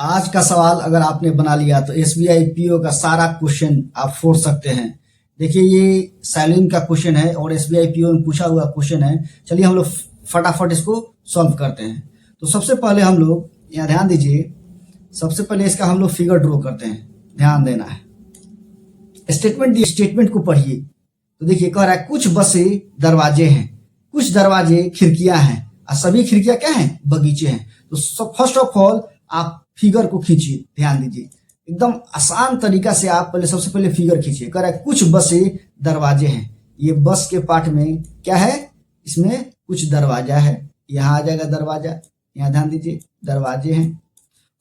आज का सवाल अगर आपने बना लिया तो एसबीआई पीओ का सारा क्वेश्चन आप फोड़ सकते हैं। देखिए ये सैलिन का क्वेश्चन है और एसबीआई पीओ में पूछा हुआ क्वेश्चन है। चलिए हम लोग फटाफट इसको सॉल्व करते हैं। तो सबसे पहले हम लोग यहाँ ध्यान दीजिए, सबसे पहले इसका हम लोग फिगर ड्रॉ करते हैं, ध्यान देना है। स्टेटमेंट को पढ़िए तो देखिए कह रहा है कुछ बसें दरवाजे हैं, कुछ दरवाजे खिड़कियां हैं और सभी खिड़कियां क्या हैं, बगीचे हैं। तो फर्स्ट ऑफ ऑल आप फिगर को खींचिए, ध्यान दीजिए एकदम आसान तरीका से आप सबसे पहले फिगर खींचिए। कह रहा है कुछ बसें दरवाजे हैं, ये बस के पार्ट में क्या है, इसमें कुछ दरवाजा है, यहाँ आ जाएगा दरवाजा, यहाँ ध्यान दीजिए दरवाजे हैं।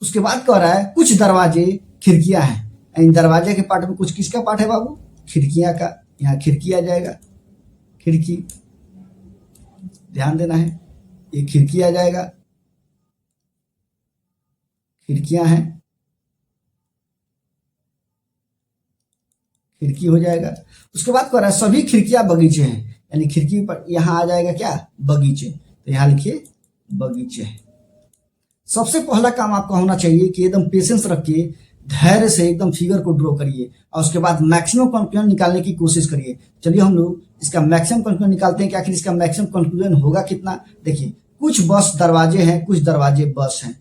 उसके बाद कह रहा है कुछ दरवाजे खिड़कियां हैं, इन दरवाजे के पार्ट में कुछ किसका पार्ट है बाबू, खिड़कियां का, यहाँ खिड़की आ जाएगा, खिड़की ध्यान देना है, ये खिड़की आ जाएगा, खिड़कियां हैं, खिड़की हो जाएगा। उसके बाद कह रहा है सभी खिड़कियां बगीचे हैं, यानी खिड़की पर यहाँ आ जाएगा क्या, बगीचे, तो यहाँ लिखिए बगीचे हैं। सबसे पहला काम आपका होना चाहिए कि एकदम पेशेंस रख के धैर्य से एकदम फिगर को ड्रॉ करिए और उसके बाद मैक्सिमम कंक्लूजन निकालने की कोशिश करिए। चलिए हम लोग इसका मैक्सिमम कंक्लूजन निकालते हैं कि आखिर इसका मैक्सिमम कंक्लूजन होगा कितना। देखिए कुछ बस दरवाजे हैं, कुछ दरवाजे बस हैं,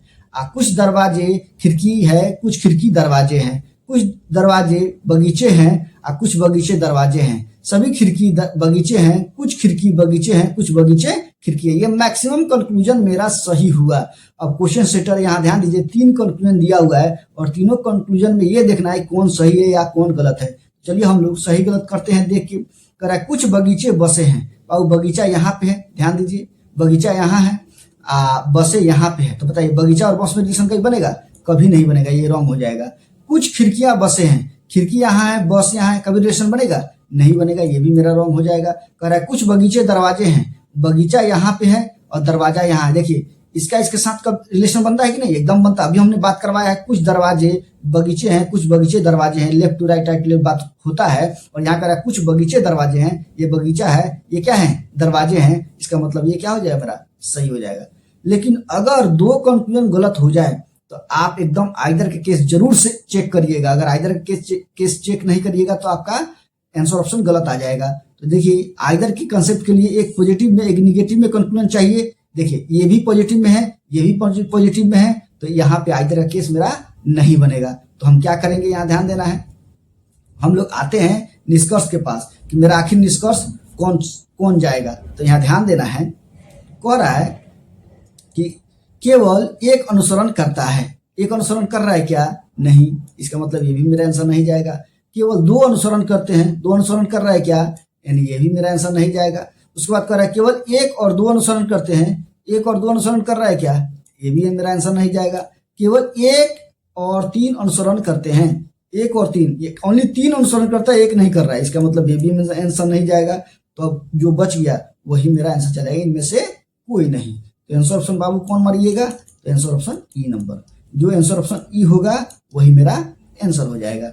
कुछ दरवाजे खिड़की है, कुछ खिड़की दरवाजे हैं, कुछ दरवाजे बगीचे हैं और कुछ बगीचे दरवाजे हैं, सभी खिड़की बगीचे हैं, कुछ खिड़की बगीचे हैं, कुछ बगीचे खिड़की है। ये मैक्सिमम कंक्लूजन मेरा सही हुआ। अब क्वेश्चन सेटर यहाँ ध्यान दीजिए, 3 कंक्लूजन दिया हुआ है और तीनों कंक्लूजन में ये देखना है कौन सही है या कौन गलत है। चलिए हम लोग सही गलत करते हैं, देख के कह रहा है कुछ बगीचे बसे हैं, और बगीचा यहाँ पे है, ध्यान दीजिए बगीचा यहाँ है, बसे यहाँ पे है, तो बताइए बगीचा और बस में रिलेशन कहीं बनेगा, कभी नहीं बनेगा, ये रॉन्ग हो जाएगा। कुछ खिड़कियां बसे हैं, खिड़की यहाँ है, बस यहाँ है, कभी रिलेशन बनेगा, नहीं बनेगा, ये भी मेरा रॉन्ग हो जाएगा। कह रहा है कुछ बगीचे दरवाजे हैं, बगीचा यहाँ पे है और दरवाजा यहाँ है। देखिए इसका इसके साथ कब रिलेशन बनता है कि नहीं, एकदम बनता है। अभी हमने बात करवाया है कुछ दरवाजे बगीचे हैं, कुछ बगीचे दरवाजे हैं, left to right right left बात होता है। और यहाँ कह रहा है कुछ बगीचे दरवाजे हैं, ये बगीचा है, ये क्या है, दरवाजे हैं, इसका मतलब ये क्या हो जाएगा, मेरा सही हो जाएगा। लेकिन अगर 2 कंक्लूजन गलत हो जाए तो आप एकदम आइदर के केस जरूर से चेक करिएगा। अगर आइदर के केस चेक नहीं करिएगा तो आपका आंसर ऑप्शन गलत आ जाएगा। तो देखिए आइदर की कंसेप्ट के लिए एक पॉजिटिव में एक निगेटिव में कंक्लूजन चाहिए। देखिए ये भी पॉजिटिव में है, ये भी पॉजिटिव में है, तो यहाँ पे आइदर का केस मेरा नहीं बनेगा। तो हम क्या करेंगे, यहाँ ध्यान देना है, हम लोग आते हैं निष्कर्ष के पास कि मेरा आखिर निष्कर्ष कौन जाएगा। तो यहाँ ध्यान देना है, कह रहा है कि केवल एक अनुसरण करता है, एक अनुसरण कर रहा है क्या, नहीं, इसका मतलब ये भी मेरा आंसर नहीं जाएगा। केवल 2 अनुसरण करते हैं, 2 अनुसरण कर रहा है क्या, यानी ये भी मेरा आंसर नहीं जाएगा। उसके बाद कह रहा है केवल 1 और 2 अनुसरण करते हैं, 1 और 2 अनुसरण कर रहा है क्या, ये भी मेरा आंसर नहीं जाएगा। केवल 1 और 3 अनुसरण करते हैं, 1 और 3, ये ओनली 3 अनुसरण करता है, 1 नहीं कर रहा है, इसका मतलब ये भी मेरा आंसर नहीं जाएगा। तो अब जो बच गया वही मेरा आंसर चलेगा, इनमें से कोई नहीं। तो आंसर ऑप्शन बाबू कौन मारिएगा, तो आंसर ऑप्शन ई नंबर, जो आंसर ऑप्शन ई होगा वही मेरा आंसर हो जाएगा।